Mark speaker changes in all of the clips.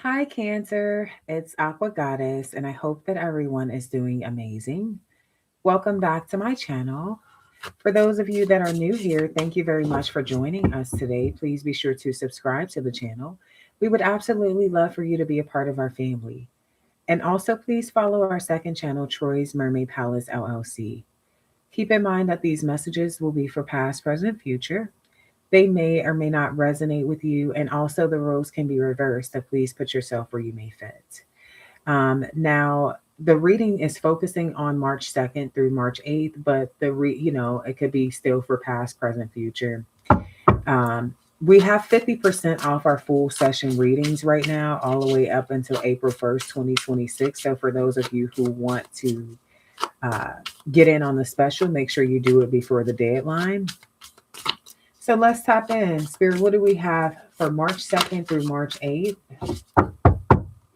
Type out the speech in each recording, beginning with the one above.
Speaker 1: Hi, Cancer. It's Aqua Goddess, and I hope that everyone is doing amazing. Welcome back to my channel. For those of you that are new here, thank you very much for joining us today. Please be sure to subscribe to the channel. We would absolutely love for you to be a part of our family. And also, please follow our second channel, Troy's Mermaid Palace LLC. Keep in mind that these messages will be for past, present, future. They may or may not resonate with you, and also the roles can be reversed. So please put yourself where you may fit. Now, the reading is focusing on March 2nd through March 8th, but it could be still for past, present, future. Um, we have 50% off our full session readings right now, all the way up until April 1st, 2026. So for those of you who want to uh, get in on the special, make sure you do it before the deadline. So let's tap in. Spirit, what do we have for March 2nd through March 8th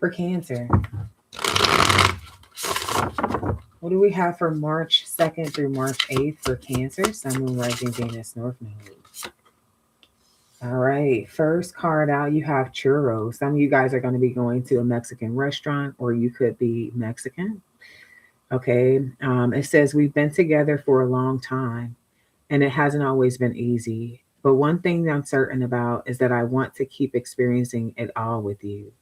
Speaker 1: for Cancer? What do we have for March 2nd through March 8th for Cancer? Sun, Moon, Rising, Venus, North Node. All right. First card out, you have churros. Some of you guys are going to be going to a Mexican restaurant, or you could be Mexican. Okay. It says, we've been together for a long time, and it hasn't always been easy. But one thing I'm certain about is that I want to keep experiencing it all with you.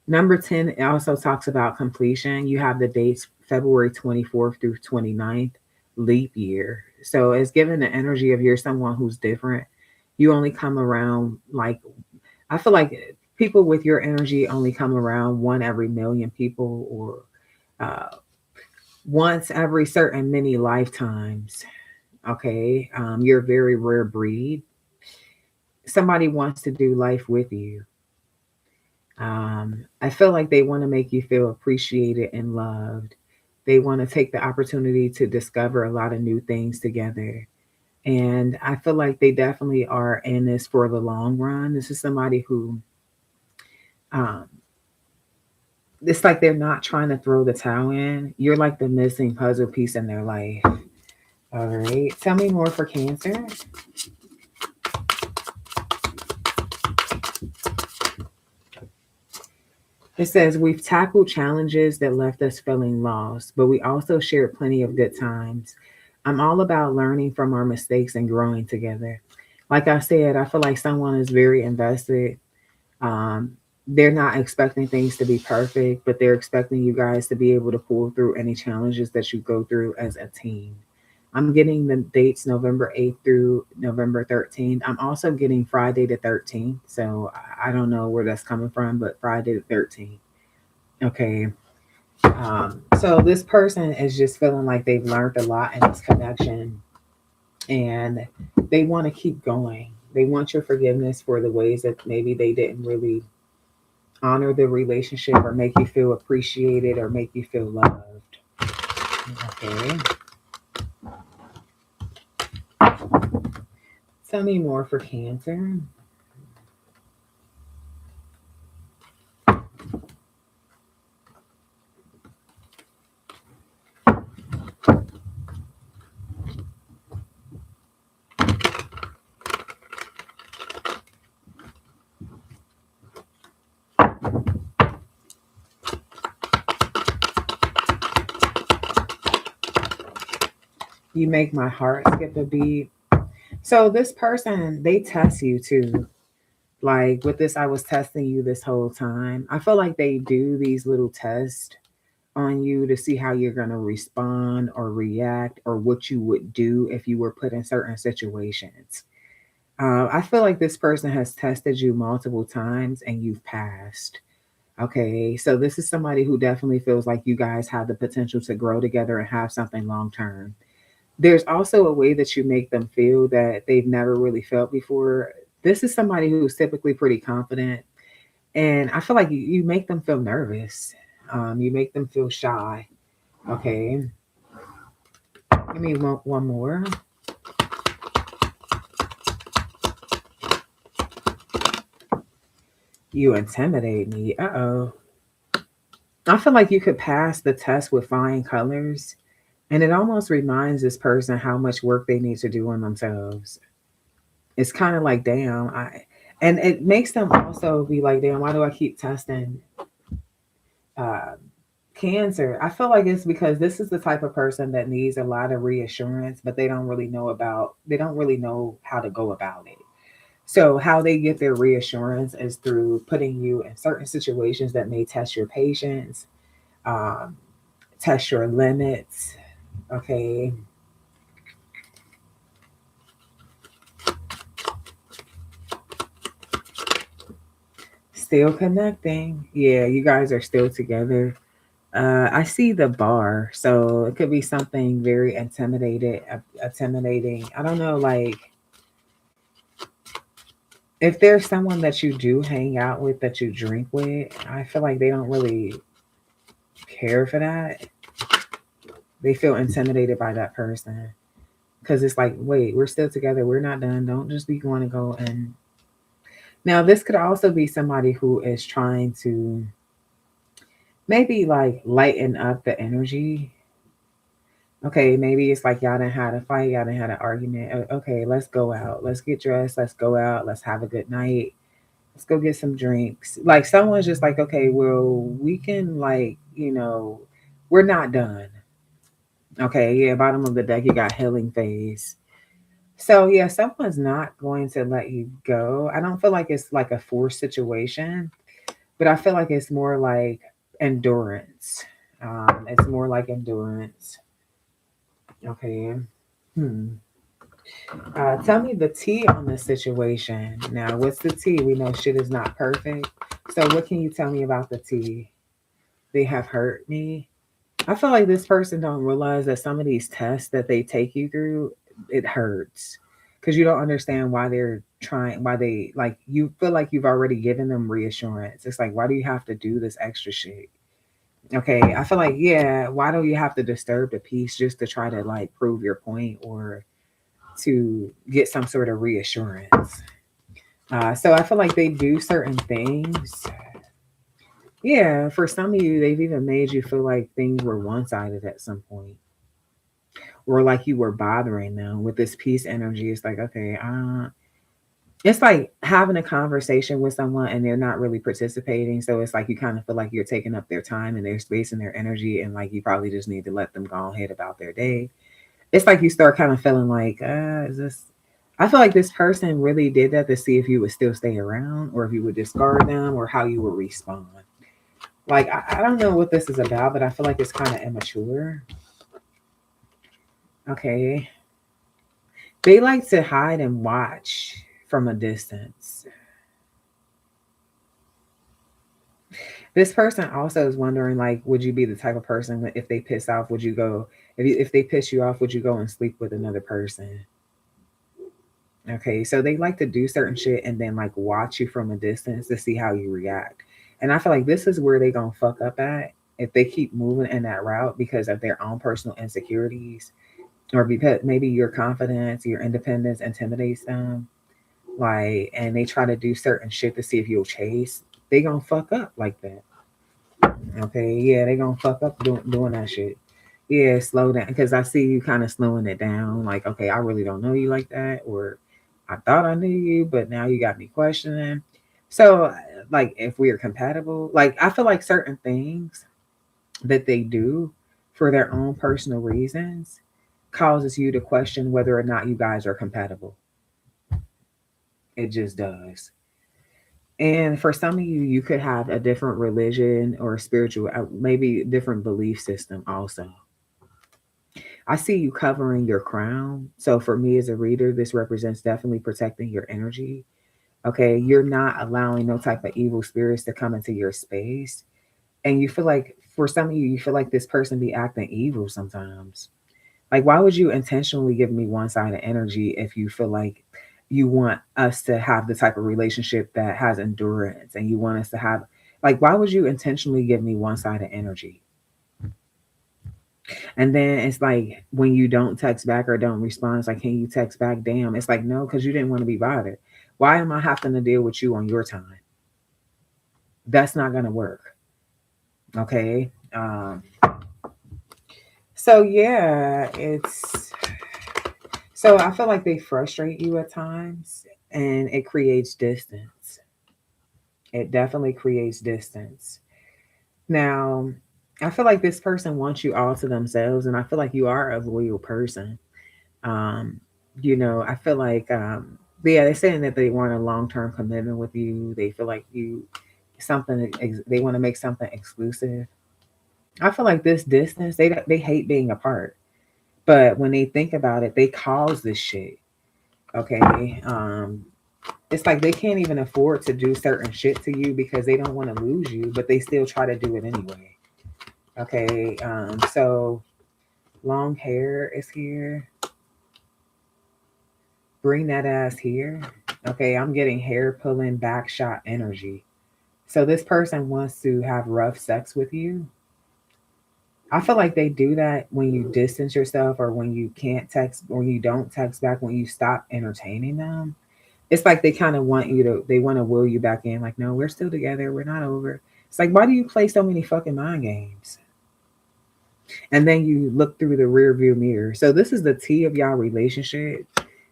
Speaker 1: Number 10, it also talks about completion. You have the dates February 24th through 29th, leap year. So it's given the energy of you're someone who's different. You only come around like, I feel like people with your energy only come around one every million people, or uh, once every certain many lifetimes. Okay. You're a very rare breed. Somebody wants to do life with you. I feel like they want to make you feel appreciated and loved. They want to take the opportunity to discover a lot of new things together. And I feel like they definitely are in this for the long run. This is somebody who, um, it's like they're not trying to throw the towel in. You're like the missing puzzle piece in their life. All right. Tell me more for Cancer. It says, we've tackled challenges that left us feeling lost, but we also shared plenty of good times. I'm all about learning from our mistakes and growing together. Like I said, I feel like someone is very invested. Um, they're not expecting things to be perfect, but they're expecting you guys to be able to pull through any challenges that you go through as a team. I'm getting the dates November 8th through November 13th. I'm also getting Friday the 13th. So I don't know where that's coming from, but Friday the 13th. Okay. So this person is just feeling like they've learned a lot in this connection, and they want to keep going. They want your forgiveness for the ways that maybe they didn't really honor the relationship or make you feel appreciated or make you feel loved. Okay. Tell me more for Cancer. You make my heart skip a beat. So this person, they test you too. Like with this, I was testing you this whole time. I feel like they do these little tests on you to see how you're going to respond or react, or what you would do if you were put in certain situations. I feel like this person has tested you multiple times and you've passed. Okay, so this is somebody who definitely feels like you guys have the potential to grow together and have something long term. There's also a way that you make them feel that they've never really felt before. This is somebody who's typically pretty confident, and I feel like you make them feel nervous. You make them feel shy. Okay, give me one more. You intimidate me. Uh oh. I feel like you could pass the test with flying colors, and it almost reminds this person how much work they need to do on themselves. It's kind of like, damn, And it makes them also be like, damn, why do I keep testing uh, cancer? I feel like it's because this is the type of person that needs a lot of reassurance, but they don't really know how to go about it. So how they get their reassurance is through putting you in certain situations that may test your patience, um, test your limits. Okay. Still connecting. Yeah, you guys are still together. I see the bar, so it could be something very intimidating. I don't know, like if there's someone that you do hang out with, that you drink with, I feel like they don't really care for that. They feel intimidated by that person because it's like, wait, we're still together. We're not done. Don't just be going to go. And now this could also be somebody who is trying to maybe like lighten up the energy. Okay, maybe it's like y'all done had a fight, y'all done had an argument. Okay, let's go out. Let's get dressed. Let's go out. Let's have a good night. Let's go get some drinks. Like someone's just like, okay, well, we can like, we're not done. Okay, yeah, bottom of the deck, you got healing phase. So yeah, someone's not going to let you go. I don't feel like it's like a forced situation, but I feel like it's more like endurance. It's more like endurance. Okay. Hmm. Tell me the tea on this situation. Now, what's the tea? We know shit is not perfect. So, what can you tell me about the tea? They have hurt me. I feel like this person don't realize that some of these tests that they take you through, it hurts because you don't understand why they're trying. Why they like you feel like you've already given them reassurance. It's like, why do you have to do this extra shit? Okay, I feel like, yeah, why do you have to disturb the peace just to try to like prove your point or to get some sort of reassurance? So I feel like they do certain things. Yeah, for some of you, they've even made you feel like things were one sided at some point, or like you were bothering them with this peace energy. It's like, okay, it's like having a conversation with someone and they're not really participating. So it's like you kind of feel like you're taking up their time and their space and their energy, and like you probably just need to let them go ahead about their day. It's like you start kind of feeling like, is this? I feel like this person really did that to see if you would still stay around or if you would discard them or how you would respond. Like, I don't know what this is about, but I feel like it's kind of immature. Okay. They like to hide and watch from a distance. This person also is wondering, like, would you be the type of person that if they piss off, would you go, if they piss you off, would you go and sleep with another person? Okay, so they like to do certain shit and then like watch you from a distance to see how you react. And I feel like this is where they gonna fuck up at if they keep moving in that route because of their own personal insecurities or because maybe your confidence, your independence intimidates them. Like, and they try to do certain shit to see if you'll chase. They gonna fuck up like that. Okay, yeah, they gonna fuck up doing that shit. Yeah, slow down because I see you kind of slowing it down. Like, okay, I really don't know you like that, or I thought I knew you, but now you got me questioning. So, like, if we are compatible, like, I feel like certain things that they do for their own personal reasons causes you to question whether or not you guys are compatible. It just does. And for some of you, you could have a different religion or spiritual, maybe different belief system also. I see you covering your crown. So for me as a reader, this represents definitely protecting your energy. Okay, you're not allowing no type of evil spirits to come into your space. And you feel like for some of you, you feel like this person be acting evil sometimes. Like, why would you intentionally give me one-sided energy if you feel like you want us to have the type of relationship that has endurance and you want us to have like why would you intentionally give me one-sided energy? And then it's like when you don't text back or don't respond, it's like, can you text back? Damn. It's like, no, because you didn't want to be bothered. Why am I having to deal with you on your time? That's not gonna work. Okay. So yeah, it's so I feel like they frustrate you at times. and it creates distance. It definitely creates distance. Now, I feel like this person wants you all to themselves, and I feel like you are a loyal person. Um, I feel like, yeah, they're saying that they want a long term commitment with you. They feel like they want to make something exclusive. I feel like this distance, they hate being apart, but when they think about it, they cause this shit. Okay, it's like they can't even afford to do certain shit to you because they don't want to lose you, but they still try to do it anyway. Okay, so long hair is here. Bring that ass here. Okay, I'm getting hair pulling back shot energy. So this person wants to have rough sex with you. I feel like they do that when you distance yourself or when you can't text or you don't text back when you stop entertaining them. It's like they kind of they want to will you back in. Like, no, we're still together. We're not over. It's like, why do you play so many fucking mind games? And then you look through the rear view mirror. So this is the tea of y'all relationship.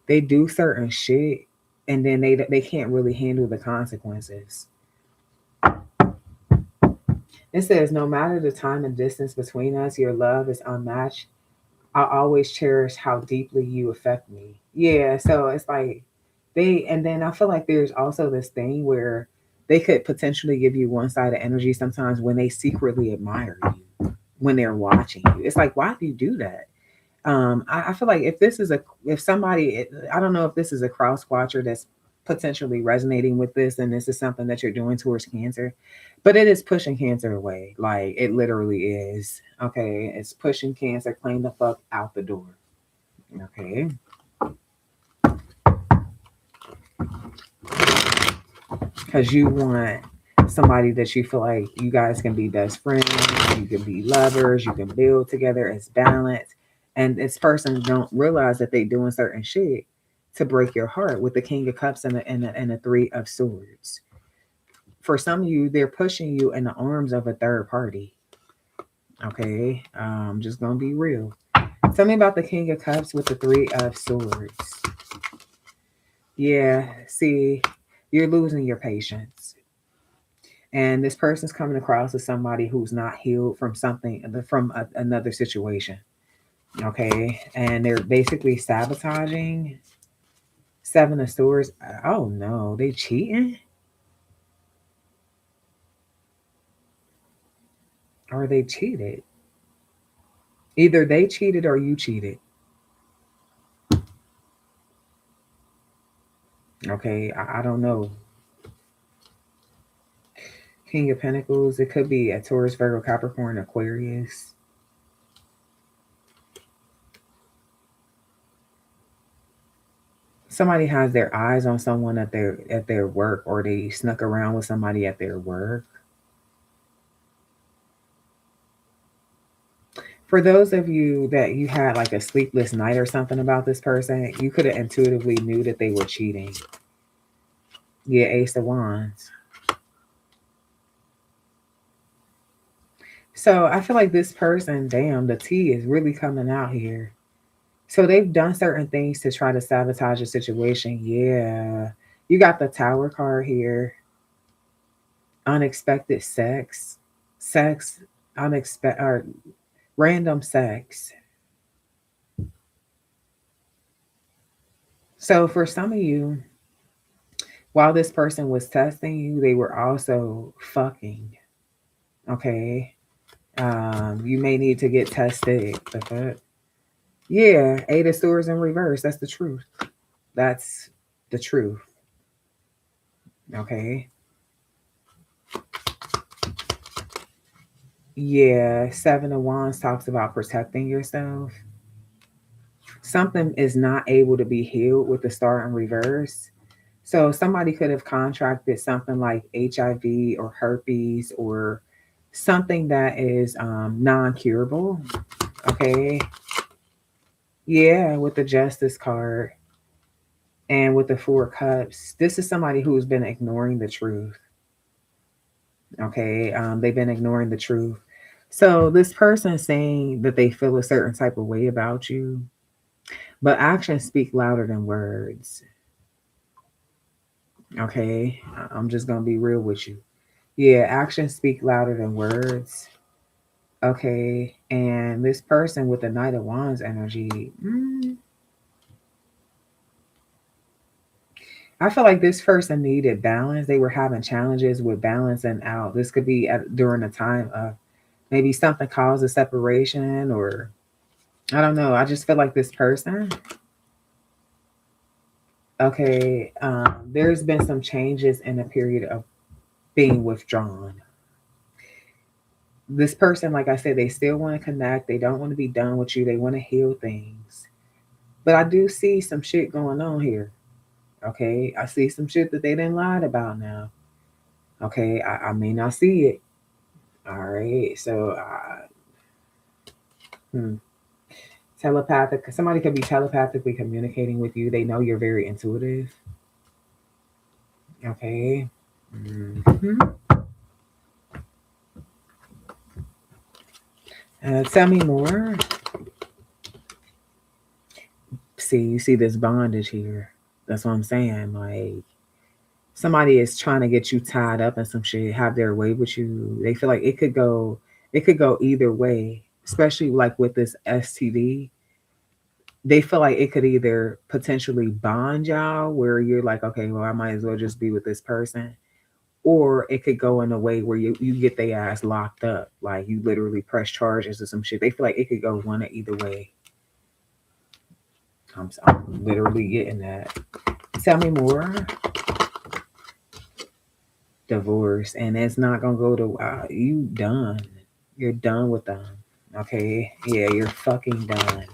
Speaker 1: They do certain shit and then they can't really handle the consequences. It says, no matter the time and distance between us, your love is unmatched. I'll always cherish how deeply you affect me. Yeah, so it's like and then I feel like there's also this thing where they could potentially give you one sided energy sometimes when they secretly admire you, when they're watching you. It's like, why do you do that? I feel like if somebody, I don't know if this is a cross watcher that's potentially resonating with this, and this is something that you're doing towards cancer, but it is pushing cancer away. Like it literally is. Okay, it's pushing cancer clean the fuck out the door. Okay, because you want somebody that you feel like you guys can be best friends, you can be lovers, you can build together as balance. And this person don't realize that they doing certain shit to break your heart with the King of Cups and the Three of Swords. For some of you, they're pushing you in the arms of a third party. Okay, just gonna be real. Tell me about the King of Cups with the Three of Swords. Yeah, see, you're losing your patience. And this person's coming across as somebody who's not healed from another situation. Okay, and they're basically sabotaging. Seven of Swords. Oh no, they cheating? Or they cheated? Either they cheated or you cheated. Okay, I don't know. King of Pentacles. It could be a Taurus, Virgo, Capricorn, Aquarius. Somebody has their eyes on someone at their work, or they snuck around with somebody at their work. For those of you that you had like a sleepless night or something about this person, you could have intuitively knew that they were cheating. Yeah, Ace of Wands. So I feel like this person, damn, the tea is really coming out here. So they've done certain things to try to sabotage the situation. Yeah. You got the Tower card here. Unexpected sex. Sex, unexpected, or random sex. So for some of you, while this person was testing you, they were also fucking. Okay. You may need to get tested. The fuck? Yeah, Eight of Swords in reverse. That's the truth. That's the truth. Okay. Yeah, Seven of Wands talks about protecting yourself. Something is not able to be healed with the star in reverse. So somebody could have contracted something like HIV or herpes or something that is non-curable. Okay. Yeah, with the Justice card and with the Four Cups. This is somebody who's been ignoring the truth. Okay. They've been ignoring the truth. So this person is saying that they feel a certain type of way about you, but actions speak louder than words. Okay, I'm just gonna be real with you. Yeah, actions speak louder than words. Okay, and this person with the Knight of Wands energy, I feel like this person needed balance. They were having challenges with balancing out. This could be during a time of maybe something caused a separation, or I don't know. I just feel like this person, okay, there's been some changes in a period of being withdrawn. This person, like I said, they still want to connect. They don't want to be done with you. They want to heal things. But I do see some shit going on here. Okay. I see some shit that they didn't lie about now. Okay. I may not see it. All right. So, telepathic, somebody could be telepathically communicating with you. They know you're very intuitive. Okay. Mhm. Tell me more. See, you see this bondage here. That's what I'm saying. Like, somebody is trying to get you tied up in some shit, have their way with you. They feel like it could go either way, especially like with this STD. They feel like it could either potentially bond y'all where you're like, okay, well, I might as well just be with this person. Or it could go in a way where you get their ass locked up. Like you literally press charges or some shit. They feel like it could go one or either way. I'm literally getting that. Tell me more. Divorce, and it's not gonna go to you done. You're done with them. Okay, yeah, you're fucking done.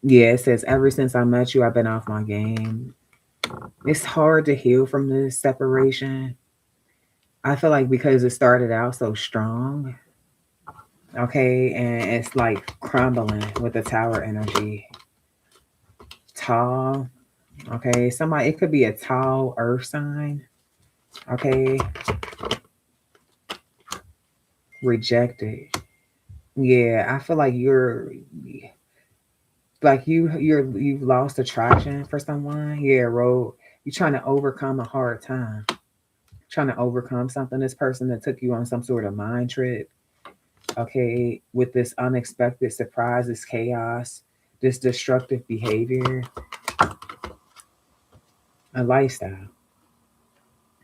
Speaker 1: Yeah, it says ever since I met you, I've been off my game. It's hard to heal from this separation. I feel like because it started out so strong, okay, and it's like crumbling with the tower energy. Tall, okay, somebody, it could be a tall earth sign, okay, rejected. Yeah, I feel like you've lost attraction for someone. Yeah, road. You're trying to overcome a hard time. Trying to overcome something. This person that took you on some sort of mind trip. Okay, with this unexpected surprise, this chaos, this destructive behavior, a lifestyle.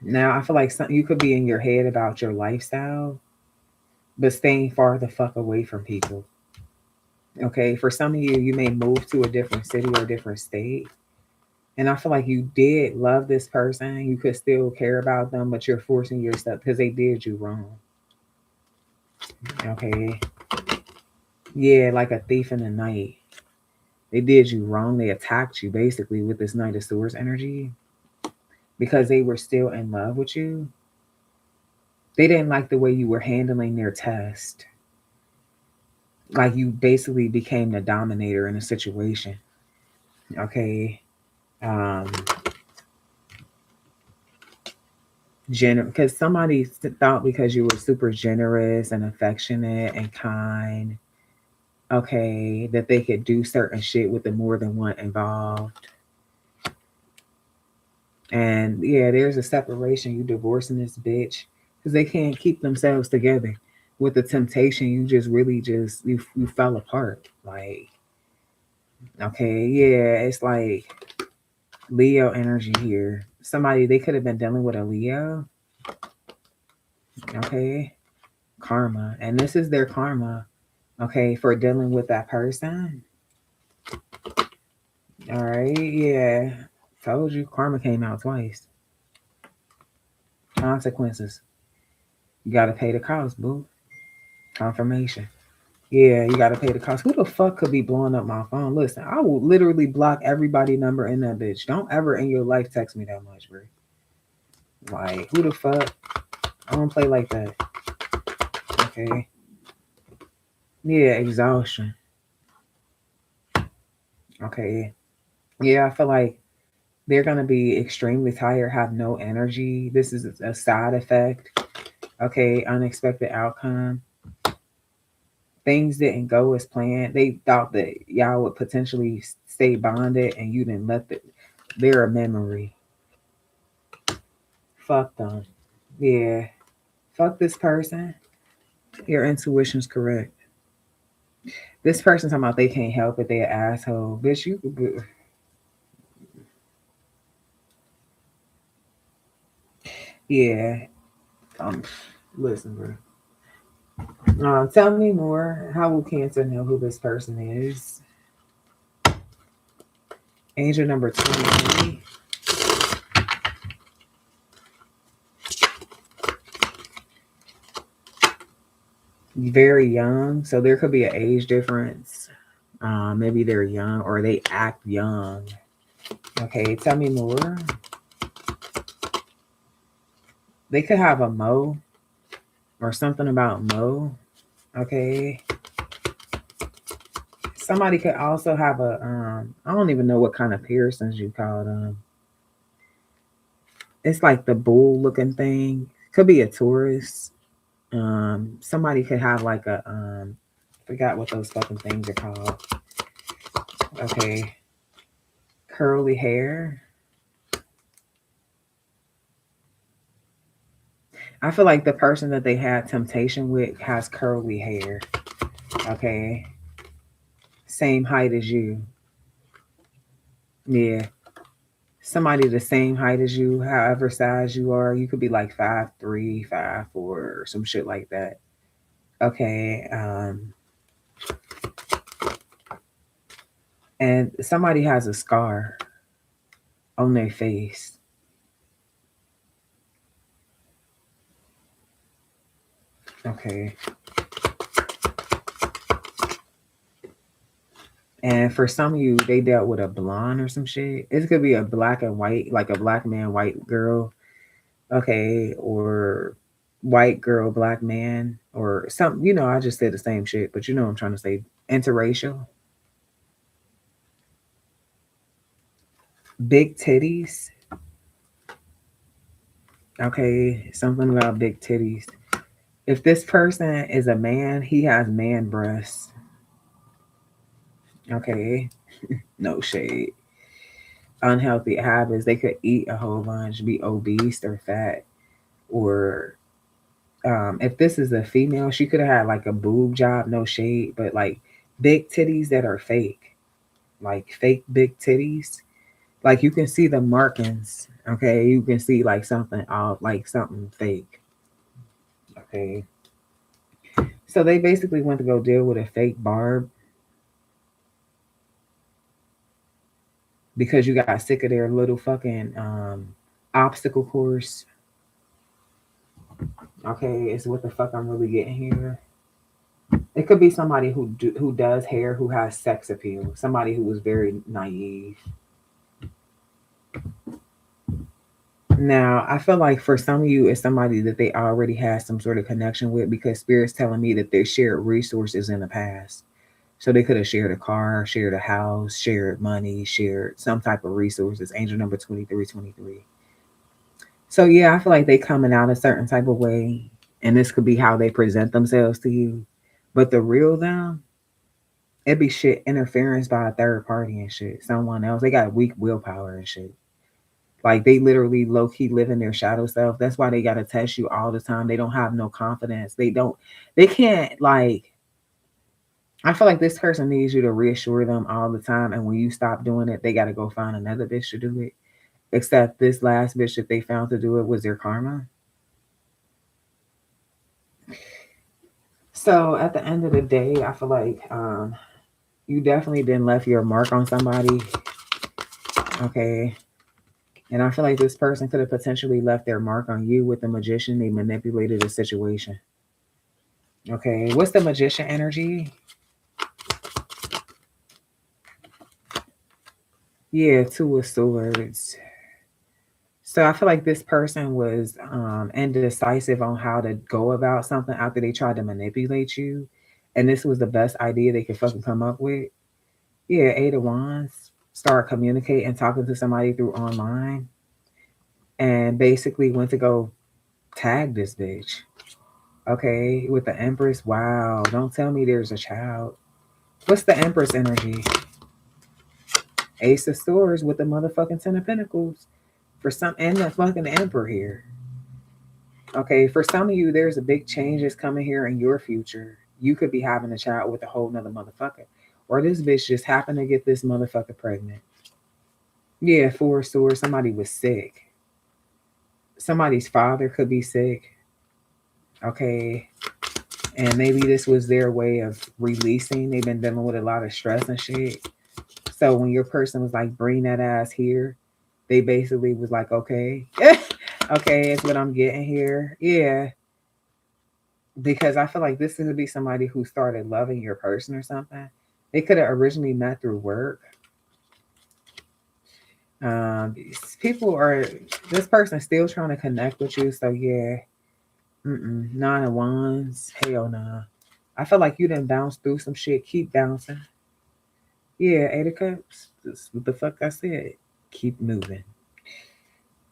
Speaker 1: Now I feel like you could be in your head about your lifestyle, but staying far the fuck away from people. Okay, for some of you, you may move to a different city or a different state. And I feel like you did love this person. You could still care about them, but you're forcing yourself because they did you wrong. Okay. Yeah, like a thief in the night. They did you wrong. They attacked you basically with this Knight of Swords energy because they were still in love with you. They didn't like the way you were handling their test. Like you basically became the dominator in a situation. Okay. Um, because somebody thought because you were super generous and affectionate and kind, okay, that they could do certain shit with the more than one involved. And yeah, there's a separation. You divorcing this bitch because they can't keep themselves together. With the temptation, you just really just you fell apart. Like, okay, yeah, it's like Leo energy here. Somebody, they could have been dealing with a Leo. Okay, karma, and this is their karma. Okay, for dealing with that person. All right, yeah. Told you, karma came out twice. Consequences. You gotta pay the cost, boo. Confirmation. Yeah, you gotta pay the cost. Who the fuck could be blowing up my phone? Listen, I will literally block everybody number in that bitch. Don't ever in your life text me that much, bro. Like, who the fuck? I don't play like that. Okay. Yeah, exhaustion. Okay. Yeah, I feel like they're gonna be extremely tired, have no energy. This is a side effect. Okay, unexpected outcome. Things didn't go as planned. They thought that y'all would potentially stay bonded, and you didn't let it. They're a memory. Fuck them. Yeah. Fuck this person. Your intuition's correct. This person talking about they can't help it. They an asshole. Bitch, you could be. Yeah. Um, listen, bro. Tell me more. How will Cancer know who this person is? Angel number 23. Very young, so there could be an age difference. Maybe they're young or they act young. Okay, tell me more. They could have a Mo or something about Mo. Okay. Somebody could also have a I don't even know what kind of piercings you call them. It's like the bull looking thing. Could be a Taurus. Somebody could have like a forgot what those fucking things are called. Okay. Curly hair. I feel like the person that they had temptation with has curly hair. Okay. Same height as you. Yeah. Somebody the same height as you, however size you are. You could be like 5'3", 5'4", or some shit like that. Okay. And somebody has a scar on their face. Okay. And for some of you, they dealt with a blonde or some shit. It could be a black and white, like a black man, white girl. Okay. Or white girl, black man, or something. You know, I just said the same shit, but you know what I'm trying to say. Interracial. Big titties. Okay. Something about big titties. If this person is a man, he has man breasts. Okay. No shade. Unhealthy habits. They could eat a whole bunch, be obese or fat, or if this is a female, she could have had like a boob job, no shade, but like big titties that are fake, like fake big titties. Like you can see the markings. Okay, you can see like something off, like something fake. Okay, so they basically went to go deal with a fake barb because you got sick of their little fucking obstacle course. Okay, it's what the fuck I'm really getting here. It could be somebody who does hair who has sex appeal. Somebody who was very naive. Now, I feel like for some of you, it's somebody that they already had some sort of connection with because Spirit's telling me that they shared resources in the past. So they could have shared a car, shared a house, shared money, shared some type of resources. Angel number 2323. So yeah, I feel like they coming out a certain type of way, and this could be how they present themselves to you. But the real them, it be shit interference by a third party and shit. Someone else. They got weak willpower and shit. Like they literally low key live in their shadow self. That's why they gotta test you all the time. They don't have no confidence. They can't like I feel like this person needs you to reassure them all the time. And when you stop doing it, they gotta go find another bitch to do it. Except this last bitch that they found to do it was their karma. So at the end of the day, I feel like you definitely didn't left your mark on somebody. Okay. And I feel like this person could have potentially left their mark on you with the magician. They manipulated the situation. Okay. What's the magician energy? Yeah, two of swords. So I feel like this person was indecisive on how to go about something after they tried to manipulate you. And this was the best idea they could fucking come up with. Yeah, Eight of Wands. Start communicating, talking to somebody through online. And basically went to go tag this bitch. Okay, with the Empress. Wow, don't tell me there's a child. What's the Empress energy? Ace of Swords with the motherfucking Ten of Pentacles for some, and the fucking Emperor here. Okay, for some of you, there's a big changes coming here in your future. You could be having a child with a whole nother motherfucker. Or this bitch just happened to get this motherfucker pregnant. Yeah, Four of Swords, somebody was sick. Somebody's father could be sick. Okay. And maybe this was their way of releasing. They've been dealing with a lot of stress and shit. So when your person was like, bring that ass here, they basically was like, okay. Okay, it's what I'm getting here. Yeah. Because I feel like this is going to be somebody who started loving your person or something. They could have originally met through work. People are, this person still trying to connect with you. So yeah, Nine of Wands, hell nah. I feel like you done bounced through some shit. Keep bouncing. Yeah, Eight of Cups. That's what the fuck I said. Keep moving.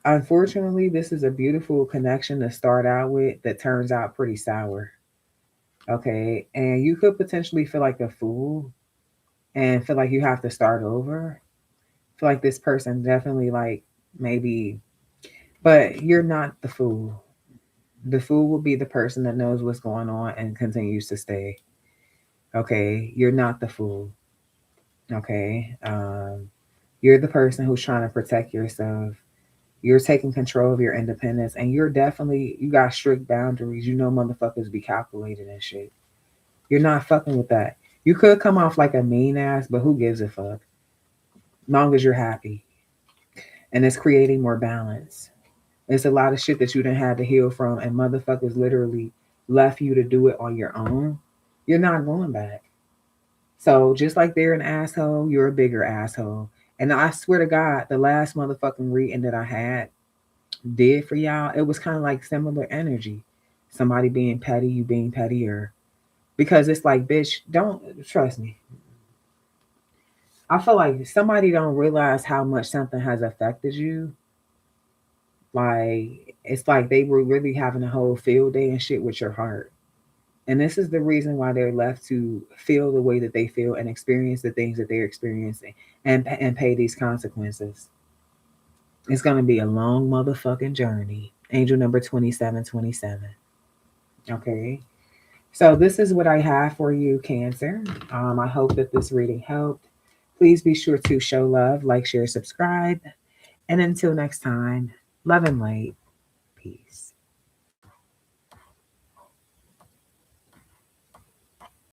Speaker 1: Unfortunately, this is a beautiful connection to start out with that turns out pretty sour. Okay, and you could potentially feel like a fool and feel like you have to start over. Feel like this person definitely like maybe, but you're not the fool. The fool will be the person that knows what's going on and continues to stay. Okay, you're not the fool. Okay, you're the person who's trying to protect yourself. You're taking control of your independence, and you're definitely, you got strict boundaries. You know, motherfuckers be calculated and shit. You're not fucking with that. You could come off like a mean ass, but who gives a fuck? Long as you're happy, and it's creating more balance. It's a lot of shit that you didn't have to heal from, and motherfuckers literally left you to do it on your own. You're not going back. So just like they're an asshole, you're a bigger asshole. And I swear to God, the last motherfucking reading that I had did for y'all, it was kind of like similar energy. Somebody being petty, you being pettier. Because it's like, bitch, don't trust me. I feel like somebody don't realize how much something has affected you. Like it's like they were really having a whole field day and shit with your heart. And this is the reason why they're left to feel the way that they feel and experience the things that they're experiencing and pay these consequences. It's going to be a long motherfucking journey. Angel number 2727. Okay. So this is what I have for you, Cancer. I hope that this reading helped. Please be sure to show love, like, share, subscribe. And until next time, love and light. Peace.